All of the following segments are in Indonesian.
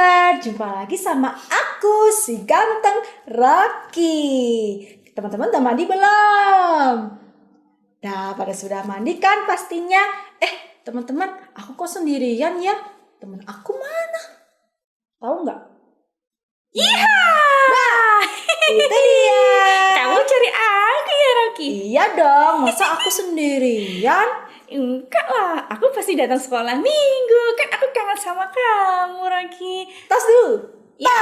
kabar? Jumpa lagi sama aku, si ganteng Rocky. Teman-teman udah mandi belum? Nah, pada sudah mandi kan pastinya. Teman-teman, aku kok sendirian ya? Teman aku mana? Tahu nggak? Iya. Nah, itu dia. Kamu cari aku ya, Rocky? Iya dong, masa aku sendirian? Enggak lah, aku pasti datang sekolah minggu. Kan aku kangen sama kamu, Rocky. Tas dulu. Ya,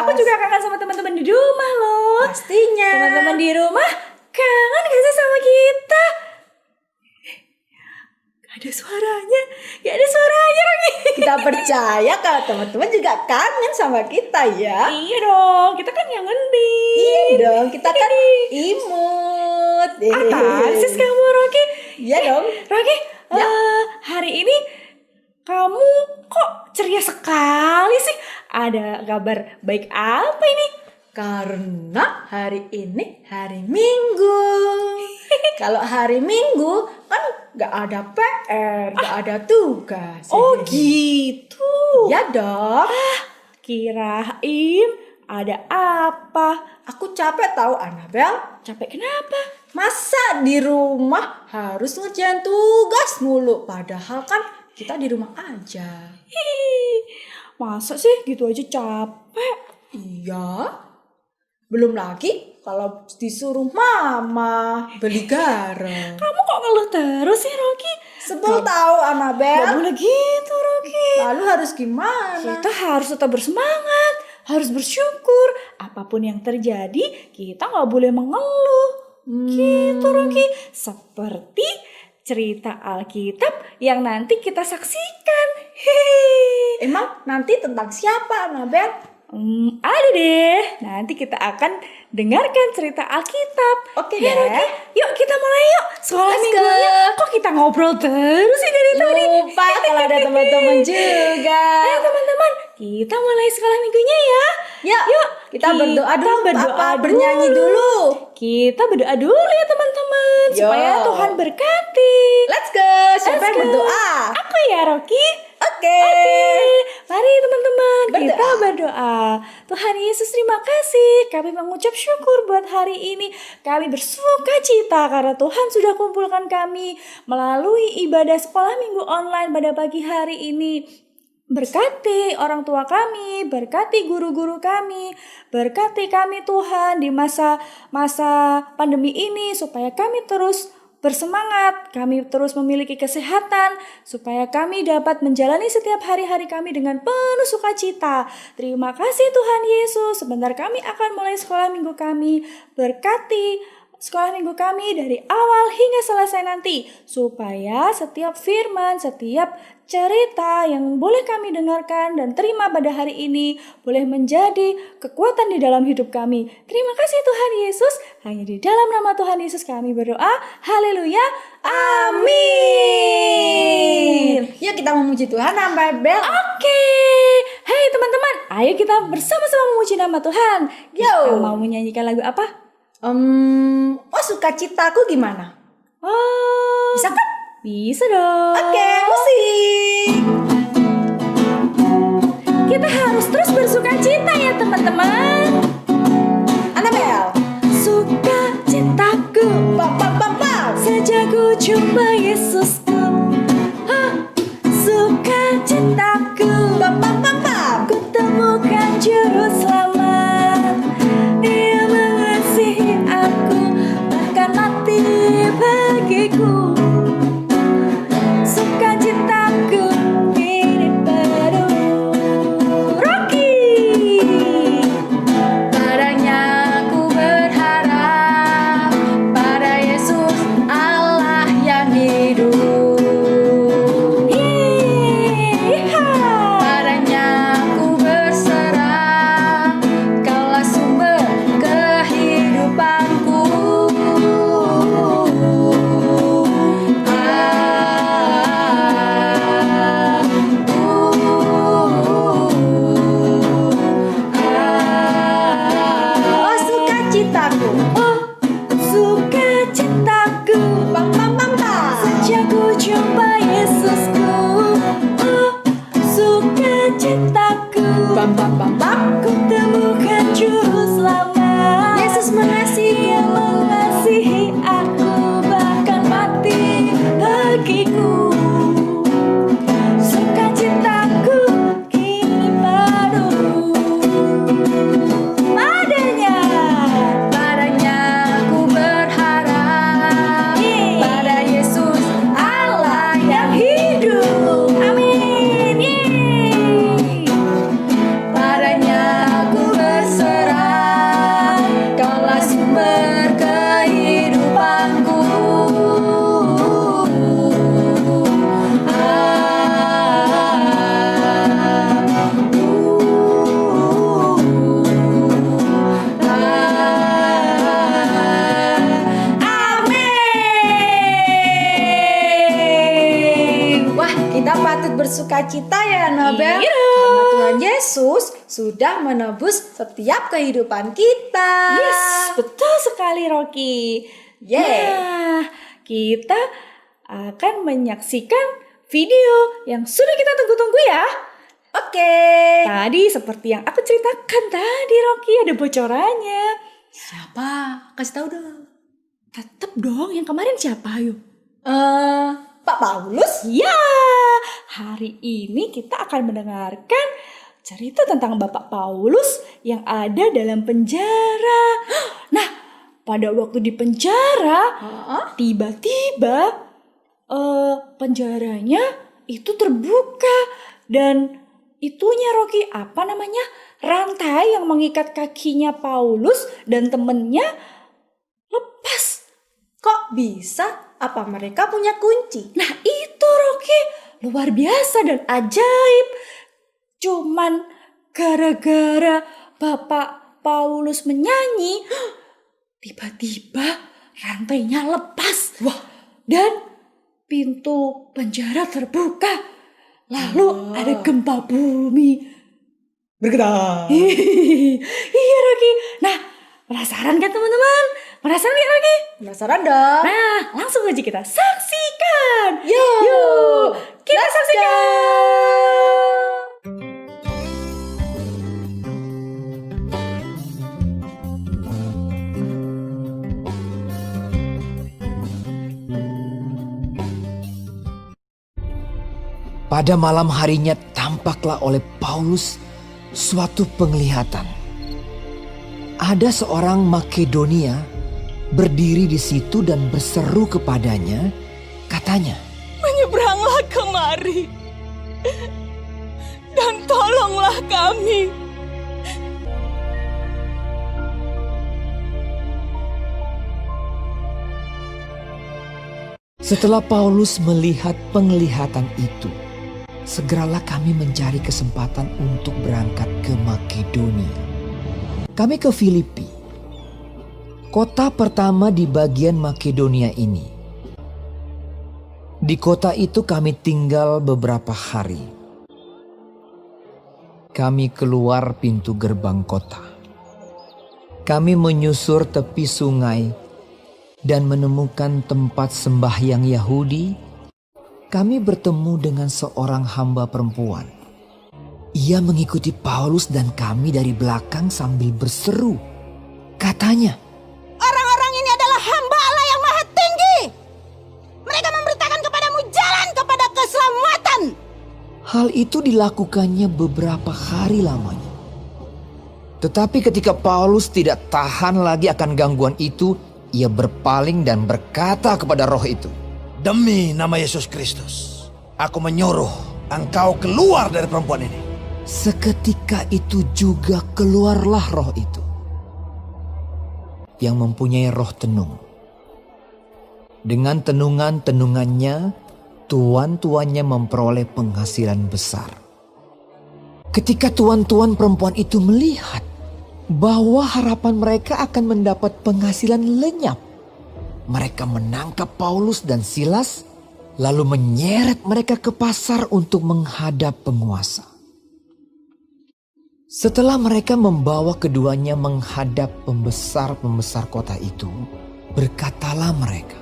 aku juga kangen sama teman-teman di rumah loh. Pastinya. Teman-teman di rumah kangen gak sih sama kita? Gak ada suaranya, Rocky. Kita percaya kalau teman-teman juga kangen sama kita ya. Iya dong, kita kan yang ngendi. Iya dong, kita kan imut. Apaan sih kamu, Rocky? Iya dong. Rocky, Ya. hari ini kamu kok ceria sekali sih? Ada kabar baik apa ini? Karena hari ini hari Minggu. Kalau hari Minggu kan gak ada PR, gak ada tugas. Oh gitu. Iya dong. Kirain ada apa? Aku capek tahu Annabel. Capek kenapa? Masa di rumah harus ngerjain tugas mulu. Padahal kan kita di rumah aja. Hih, masa sih gitu aja capek? Iya. Belum lagi kalau disuruh mama beli garam. Kamu kok ngeluh terus sih, Rocky? Sebel tahu Gak Annabel. boleh gitu, Rocky. Lalu harus gimana? Kita harus tetap bersemangat, harus bersyukur. Apapun yang terjadi, kita gak boleh mengeluh. Gitu, Rocky. Seperti cerita Alkitab yang nanti kita saksikan. Hehehe. Emang nanti tentang siapa Annabel? Ada deh. Nanti kita akan dengarkan cerita Alkitab. Oke Ya, deh. Rocky, yuk kita mulai yuk. Sekolah Let's minggunya. go. Kok kita ngobrol terus sih dari tadi? Lupa kalau ada teman-teman juga. Ayo teman-teman, kita mulai sekolah minggunya ya. Yuk, kita berdoa dulu. berdoa Apa? Bernyanyi dulu. Kita berdoa dulu ya teman-teman, Yo. supaya Tuhan berkati. Let's go. Siapa yang Let's go. berdoa? Aku ya, Rocky. Oke. Mari teman-teman, kita Berdoa. berdoa. Tuhan Yesus, terima kasih. Kami mengucap syukur buat hari ini. Kami bersuka cita karena Tuhan sudah kumpulkan kami melalui ibadah sekolah minggu online pada pagi hari ini. Berkati orang tua kami, berkati guru-guru kami, berkati kami Tuhan di masa pandemi ini supaya kami terus bersemangat, kami terus memiliki kesehatan supaya kami dapat menjalani setiap hari-hari kami dengan penuh sukacita. Terima kasih Tuhan Yesus. Sebentar kami akan mulai sekolah minggu kami. Berkati sekolah minggu kami dari awal hingga selesai nanti, supaya setiap firman, setiap cerita yang boleh kami dengarkan dan terima pada hari ini boleh menjadi kekuatan di dalam hidup kami. Terima kasih Tuhan Yesus. Hanya di dalam nama Tuhan Yesus kami berdoa. Haleluya. Amin. Yuk kita memuji Tuhan Annabel. Oke. Hai teman-teman, ayo kita bersama-sama memuji nama Tuhan. Kita Yo. mau menyanyikan lagu apa? Sukacitaku gimana? Oh, Bisa kan? bisa dong. Oke, musik. Kita harus terus bersuka cita ya teman-teman. Annabel. Sukacitaku Pam pam pam pam. sejak ku jumpa Yesusku. Sukacitaku Pam pam pam pam. ku temukan juru selamat. Dia mengasihi aku, bahkan mati bagiku. Sukacitaku ini baru. Rocky. bersukacita ya Nabel. Iya. Karena Tuhan Yesus sudah menebus setiap kehidupan kita. Yes, betul sekali Rocky. Yeay. Nah, kita akan menyaksikan video yang sudah kita tunggu-tunggu ya. Oke. Tadi seperti yang aku ceritakan tadi Rocky, ada bocorannya. Siapa? Kasih tahu dong. Tetep dong, yang kemarin siapa ayo? Pak Paulus? Ya, hari ini kita akan mendengarkan cerita tentang Bapak Paulus yang ada dalam penjara. Nah, pada waktu di penjara, tiba-tiba penjaranya itu terbuka dan itunya Rocky, apa namanya, rantai yang mengikat kakinya Paulus dan temennya lepas. Kok bisa? Apa mereka punya kunci? Nah itu Rocky, luar biasa dan ajaib. Cuman gara-gara Bapak Paulus menyanyi, tiba-tiba rantainya lepas. Wah, dan pintu penjara terbuka. Lalu ada gempa bumi. Bergetar. Iya Rocky. Nah, penasaran kan teman-teman? Penasaran nggak Rocky? Penasaran dong? Nah, langsung aja kita saksikan. Yuk, Kita saksikan. Pada malam harinya tampaklah oleh Paulus suatu penglihatan. Ada seorang Makedonia berdiri di situ dan berseru kepadanya, katanya, "Menyeberanglah kemari dan tolonglah kami." Setelah Paulus melihat penglihatan itu, segeralah kami mencari kesempatan untuk berangkat ke Makedonia. Kami ke Filipi, kota pertama di bagian Makedonia ini. Di kota itu kami tinggal beberapa hari. Kami keluar pintu gerbang kota. Kami menyusur tepi sungai dan menemukan tempat sembahyang Yahudi. Kami bertemu dengan seorang hamba perempuan. Ia mengikuti Paulus dan kami dari belakang sambil berseru. Katanya, Orang-orang ini adalah hamba Allah yang Maha Tinggi. Mereka memberitakan kepadamu jalan kepada keselamatan. hal itu dilakukannya beberapa hari lamanya. Tetapi ketika Paulus tidak tahan lagi akan gangguan itu, ia berpaling dan berkata kepada roh itu, "Demi nama Yesus Kristus, aku menyuruh engkau keluar dari perempuan ini." seketika itu juga keluarlah roh itu, yang mempunyai roh tenung. Dengan tenungan-tenungannya, tuan-tuannya memperoleh penghasilan besar. Ketika tuan-tuan perempuan itu melihat bahwa harapan mereka akan mendapat penghasilan lenyap, mereka menangkap Paulus dan Silas, lalu menyeret mereka ke pasar untuk menghadap penguasa. Setelah mereka membawa keduanya menghadap pembesar-pembesar kota itu, berkatalah mereka,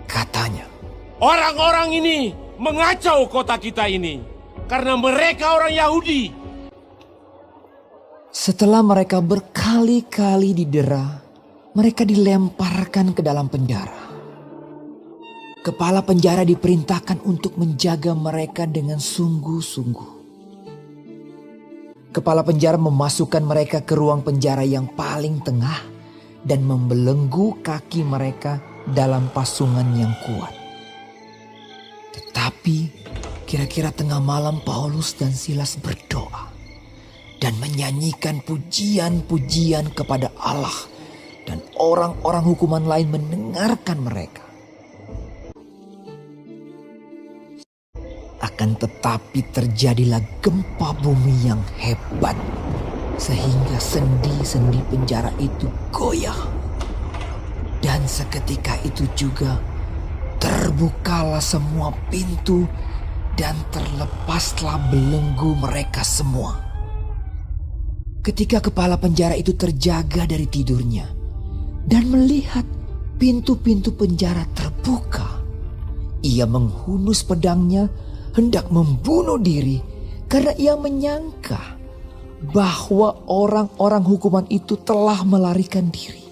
katanya, "Orang-orang ini mengacau kota kita ini karena mereka orang Yahudi." Setelah mereka berkali-kali didera, mereka dilemparkan ke dalam penjara. Kepala penjara diperintahkan untuk menjaga mereka dengan sungguh-sungguh. Kepala penjara memasukkan mereka ke ruang penjara yang paling tengah dan membelenggu kaki mereka dalam pasungan yang kuat. Tetapi kira-kira tengah malam Paulus dan Silas berdoa dan menyanyikan pujian-pujian kepada Allah, dan orang-orang hukuman lain mendengarkan mereka. Akan tetapi terjadilah gempa bumi yang hebat, sehingga sendi-sendi penjara itu goyah. Dan seketika itu juga terbukalah semua pintu dan terlepaslah belenggu mereka semua. Ketika kepala penjara itu terjaga dari tidurnya dan melihat pintu-pintu penjara terbuka, ia menghunus pedangnya hendak membunuh diri karena ia menyangka bahwa orang-orang hukuman itu telah melarikan diri.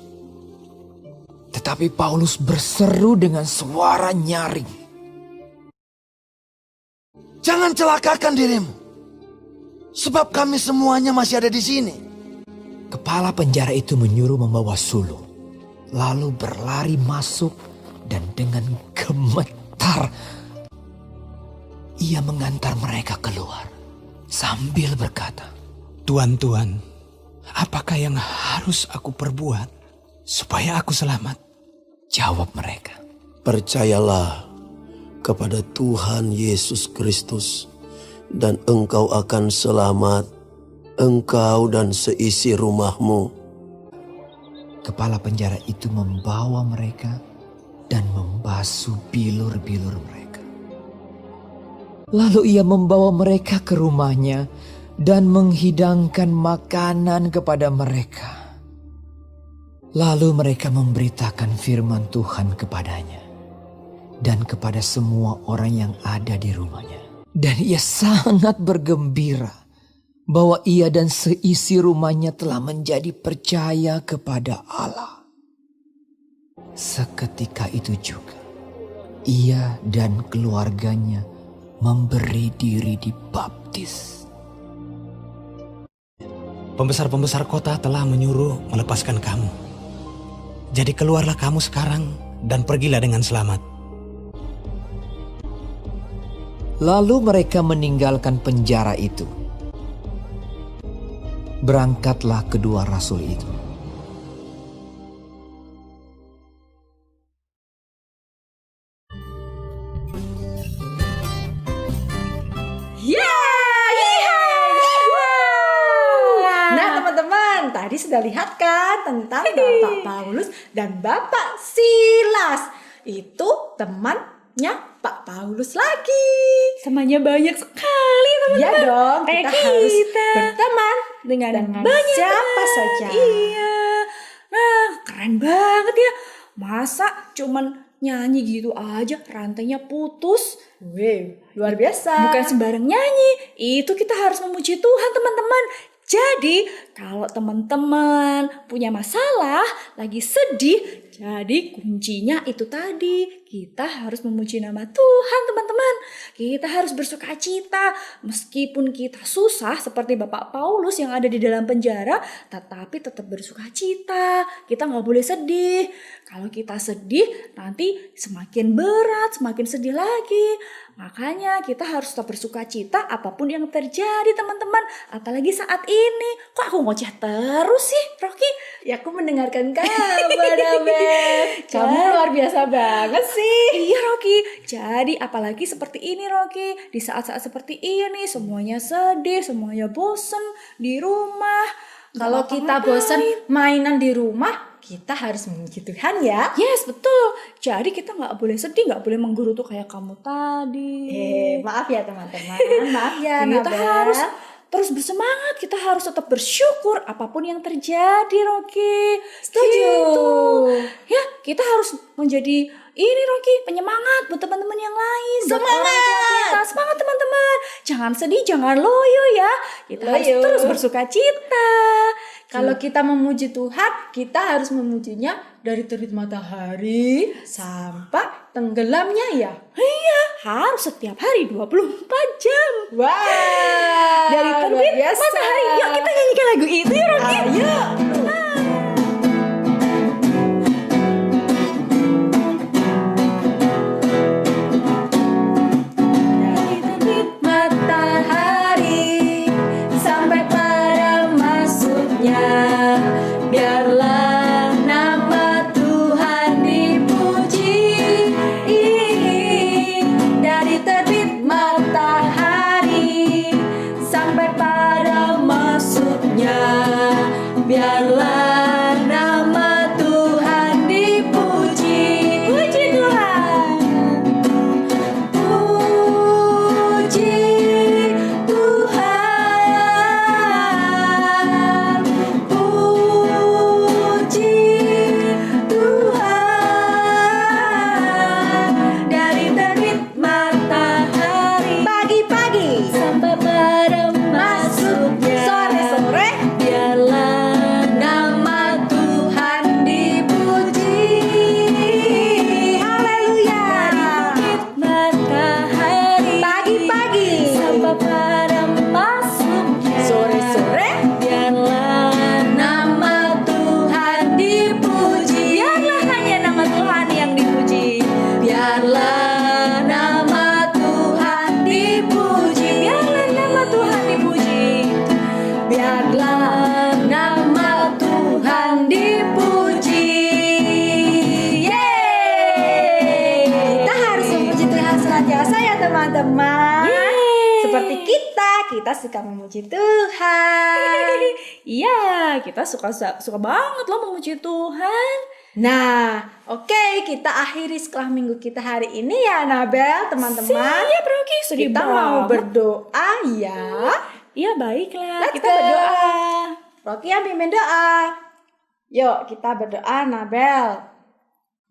Tetapi Paulus berseru dengan suara nyaring, Jangan celakakan dirimu, sebab kami semuanya masih ada di sini. Kepala penjara itu menyuruh membawa sulung, lalu berlari masuk dan dengan gemetar ia mengantar mereka keluar sambil berkata, Tuan, apakah yang harus aku perbuat supaya aku selamat? Jawab mereka, Percayalah kepada Tuhan Yesus Kristus dan engkau akan selamat, engkau dan seisi rumahmu. Kepala penjara itu membawa mereka dan membasuh bilur-bilur mereka. Lalu ia membawa mereka ke rumahnya dan menghidangkan makanan kepada mereka. Lalu mereka memberitakan firman Tuhan kepadanya dan kepada semua orang yang ada di rumahnya. Dan ia sangat bergembira bahwa ia dan seisi rumahnya telah menjadi percaya kepada Allah. Seketika itu juga ia dan keluarganya memberi diri dibaptis. Pembesar-pembesar kota telah menyuruh melepaskan kamu. Jadi keluarlah kamu sekarang dan pergilah dengan selamat. Lalu mereka meninggalkan penjara itu. Berangkatlah kedua rasul itu. Nah teman-teman, tadi sudah lihat kan tentang Bapak Paulus dan Bapak Silas. Itu temannya Pak Paulus lagi. Temannya banyak sekali teman-teman. Ya dong, Kayak kita harus kita. berteman dengan banyak siapa teman. saja. Iya. Nah, keren banget ya. Masa cuman nyanyi gitu aja rantainya putus? Wih, luar biasa. Bukan sembarang nyanyi. Itu kita harus memuji Tuhan, teman-teman. Jadi, kalau teman-teman punya masalah, lagi sedih, jadi kuncinya itu tadi. Kita harus memuji nama Tuhan, teman-teman. Kita harus bersukacita. Meskipun kita susah seperti Bapak Paulus yang ada di dalam penjara, tetapi tetap bersukacita. Kita nggak boleh sedih. Kalau kita sedih, nanti semakin berat, semakin sedih lagi. Makanya kita harus tetap bersukacita apapun yang terjadi, teman-teman. Apalagi saat ini. Kok aku ngoceh terus sih, Rocky? Ya aku mendengarkan kabar, Abel. Kamu luar biasa banget sih. Iya, Rocky. Jadi apalagi seperti ini, Rocky. Di saat-saat seperti ini semuanya sedih, semuanya bosen di rumah. Kalau Nggak kita ngapa-ngapain. bosan mainan di rumah, kita harus memuji Tuhan ya. Yes, betul. Jadi kita nggak boleh sedih, nggak boleh menggerutu kayak kamu tadi. Maaf ya teman-teman. Maaf ya, Kita Nabel. harus terus bersemangat. Kita harus tetap bersyukur apapun yang terjadi, Rocky. Setuju. Gitu. Ya, kita harus menjadi ini, Rocky, penyemangat buat teman-teman yang lain. Buat orang tua kita. Semangat, teman-teman. Jangan sedih, jangan loyo ya. Kita harus Loyo. terus bersukacita. Kalau kita memuji Tuhan, kita harus memujinya dari terbit matahari sampai tenggelamnya ya. Iya, harus setiap hari 24 jam. Wah, Dari terbit luar biasa. matahari. Yuk kita nyanyikan lagu itu ya, Rocky. Ayo. Dari terbit matahari sampai pada masuknya, biarlah nama Tuhan dipuji. Dari terbit matahari sampai pada masuknya, biarlah teman-teman. Yeay. Seperti kita suka memuji Tuhan. Iya, kita suka banget loh memuji Tuhan. Nah, oke, kita akhiri sekolah minggu kita hari ini ya, Nabel, teman-teman. Siap, Rocky. Sedih Kita mau banget. berdoa ya. Iya, baiklah. Let's Kita go. berdoa. Rocky yang pimpin doa. Yuk, kita berdoa, Nabel.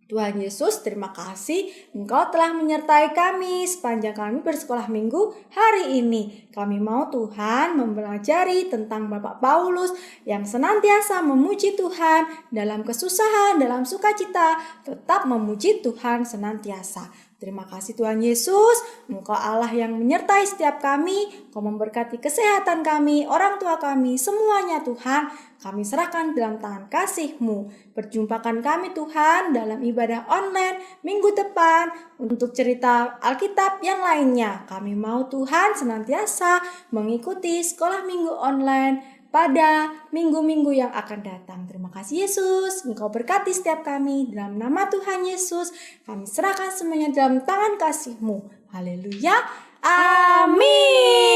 Tuhan Yesus, terima kasih Engkau telah menyertai kami sepanjang kami bersekolah minggu hari ini. Kami mau Tuhan mempelajari tentang Bapak Paulus yang senantiasa memuji Tuhan dalam kesusahan, dalam sukacita, tetap memuji Tuhan senantiasa. Terima kasih Tuhan Yesus, Engkau Allah yang menyertai setiap kami, Engkau memberkati kesehatan kami, orang tua kami, semuanya Tuhan. Kami serahkan dalam tangan kasih-Mu. Perjumpakan kami Tuhan dalam ibadah online minggu depan untuk cerita Alkitab yang lainnya. Kami mau Tuhan senantiasa mengikuti sekolah minggu online pada minggu-minggu yang akan datang. Terima kasih Yesus, Engkau berkati setiap kami. Dalam nama Tuhan Yesus, kami serahkan semuanya dalam tangan kasih-Mu. Haleluya. Amin.